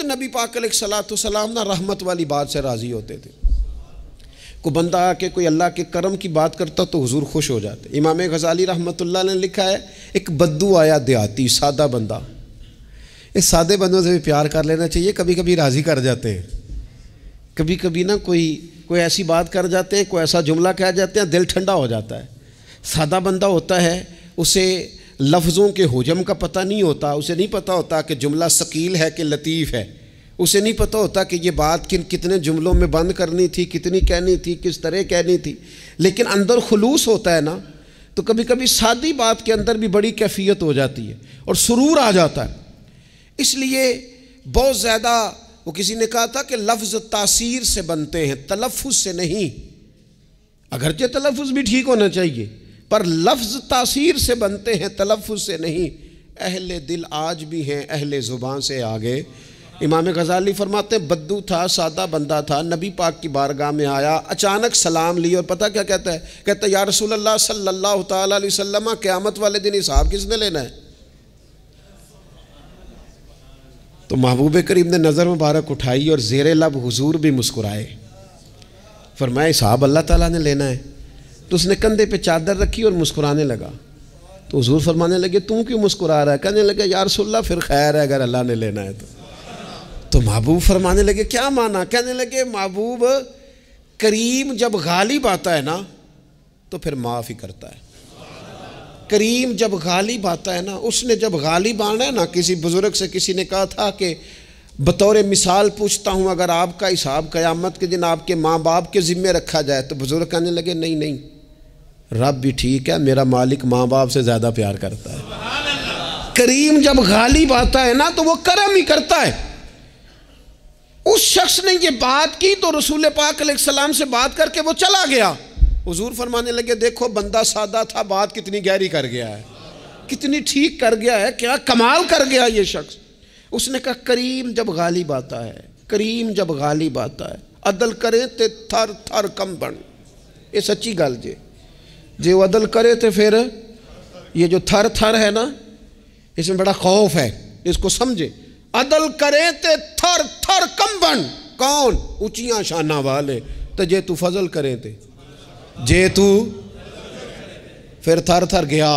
نبی پاک علیہ الصلوۃ والسلام نا رحمت والی بات سے راضی ہوتے تھے. کوئی بندہ آ کے کوئی اللہ کے کرم کی بات کرتا تو حضور خوش ہو جاتے. امام غزالی رحمۃ اللہ نے لکھا ہے ایک بدو آیا دیہاتی سادہ بندہ. اس سادے بندوں سے بھی پیار کر لینا چاہیے, کبھی کبھی راضی کر جاتے ہیں. کبھی کبھی نا کوئی ایسی بات کر جاتے ہیں, کوئی ایسا جملہ کہہ جاتے ہیں, دل ٹھنڈا ہو جاتا ہے. سادہ بندہ ہوتا ہے, اسے لفظوں کے حجم کا پتہ نہیں ہوتا, اسے نہیں پتہ ہوتا کہ جملہ ثقیل ہے کہ لطیف ہے, اسے نہیں پتہ ہوتا کہ یہ بات کتنے جملوں میں بند کرنی تھی, کتنی کہنی تھی, کس طرح کہنی تھی. لیکن اندر خلوص ہوتا ہے نا, تو کبھی کبھی سادی بات کے اندر بھی بڑی کیفیت ہو جاتی ہے اور سرور آ جاتا ہے. اس لیے بہت زیادہ وہ کسی نے کہا تھا کہ لفظ تاثیر سے بنتے ہیں, تلفظ سے نہیں. اگرچہ تلفظ بھی ٹھیک ہونا چاہیے, پر لفظ تاثیر سے بنتے ہیں, تلفظ سے نہیں. اہل دل آج بھی ہیں اہل زبان سے آگے. امام غزالی فرماتے ہیں بدو تھا, سادہ بندہ تھا, نبی پاک کی بارگاہ میں آیا, اچانک سلام لی اور پتہ کیا کہتا ہے؟ کہتا ہے یا رسول اللہ صلی اللہ تعالیٰ علیہ وسلم, قیامت والے دن حساب کس نے لینا ہے؟ تو محبوب کریم نے نظر مبارک اٹھائی اور زیر لب حضور بھی مسکرائے. فرمایا حساب اللہ تعالیٰ نے لینا ہے. تو اس نے کندھے پہ چادر رکھی اور مسکرانے لگا. تو حضور فرمانے لگے تم کیوں مسکرا رہا ہے؟ کہنے لگے یا رسول اللہ پھر خیر ہے اگر اللہ نے لینا ہے تو محبوب فرمانے لگے کیا مانا؟ کہنے لگے محبوب کریم جب غالب آتا ہے نا تو پھر معاف ہی کرتا ہے. کریم جب غالب آتا ہے نا, اس نے جب غالب آنا ہے نا, کسی بزرگ سے کسی نے کہا تھا کہ بطور مثال پوچھتا ہوں اگر آپ کا حساب قیامت کے دن آپ کے ماں باپ کے ذمے رکھا جائے, تو بزرگ کہنے لگے نہیں, رب بھی ٹھیک ہے, میرا مالک ماں باپ سے زیادہ پیار کرتا ہے. کریم جب غالب آتا ہے نا تو وہ کرم ہی کرتا ہے. اس شخص نے یہ بات کی تو رسول پاک علیہ السلام سے بات کر کے وہ چلا گیا. حضور فرمانے لگے دیکھو بندہ سادہ تھا, بات کتنی گہری کر گیا ہے, کتنی ٹھیک کر گیا ہے, کیا کمال کر گیا یہ شخص. اس نے کہا کریم جب غالب آتا ہے, کریم جب غالب آتا ہے, عدل کرے تے تھر تھر کم بن. یہ سچی گل جے وہ عدل کرے تے پھر یہ جو تھر تھر ہے نا, اس میں بڑا خوف ہے, اس کو سمجھے. عدل کرے تے تھر تھر کم بن. کون؟ اونچیاں شانہ والے. تو جے تو فضل کرے تے جے تو پھر تھر تھر گیا.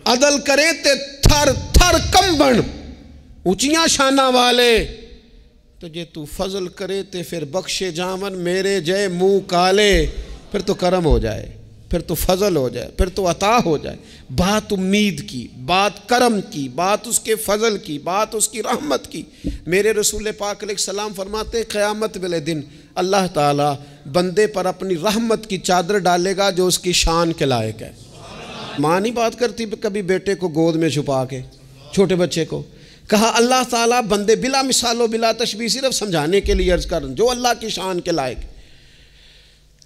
عدل کرے تے تھر تھر کم بن, اونچیاں شانہ والے. تو جے تو فضل کرے تے پھر بخشے جامن میرے جے منہ کالے. پھر تو کرم ہو جائے, پھر تو فضل ہو جائے, پھر تو عطا ہو جائے. بات امید کی, بات کرم کی, بات اس کے فضل کی, بات اس کی رحمت کی. میرے رسول پاک علیہ السلام فرماتے ہیں قیامت والے دن اللہ تعالیٰ بندے پر اپنی رحمت کی چادر ڈالے گا جو اس کی شان کے لائق ہے. ماں نہیں بات کرتی کبھی بیٹے کو گود میں چھپا کے, چھوٹے بچے کو. کہا اللہ تعالیٰ بندے بلا مثال و بلا تشبیہ, صرف سمجھانے کے لیے عرض کر جو اللہ کی شان کے لائق,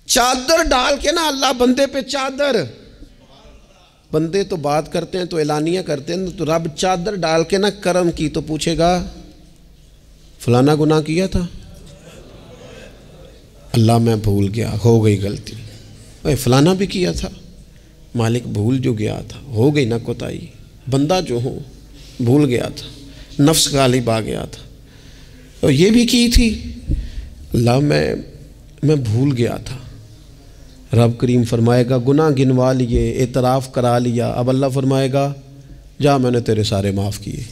چادر ڈال کے نا اللہ بندے پہ چادر. بندے تو بات کرتے ہیں تو اعلانیہ کرتے ہیں, تو رب چادر ڈال کے نا کرم کی تو پوچھے گا فلانا گناہ کیا تھا, اللہ میں بھول گیا, ہو گئی غلطی. فلانا بھی کیا تھا, مالک بھول جو گیا تھا, ہو گئی نا کوتاہی. بندہ جو ہو بھول گیا تھا, نفس غالب آ گیا تھا, اور یہ بھی کی تھی اللہ میں بھول گیا تھا. رب کریم فرمائے گا گناہ گنوا لیے, اعتراف کرا لیا. اب اللہ فرمائے گا جا میں نے تیرے سارے معاف کیے.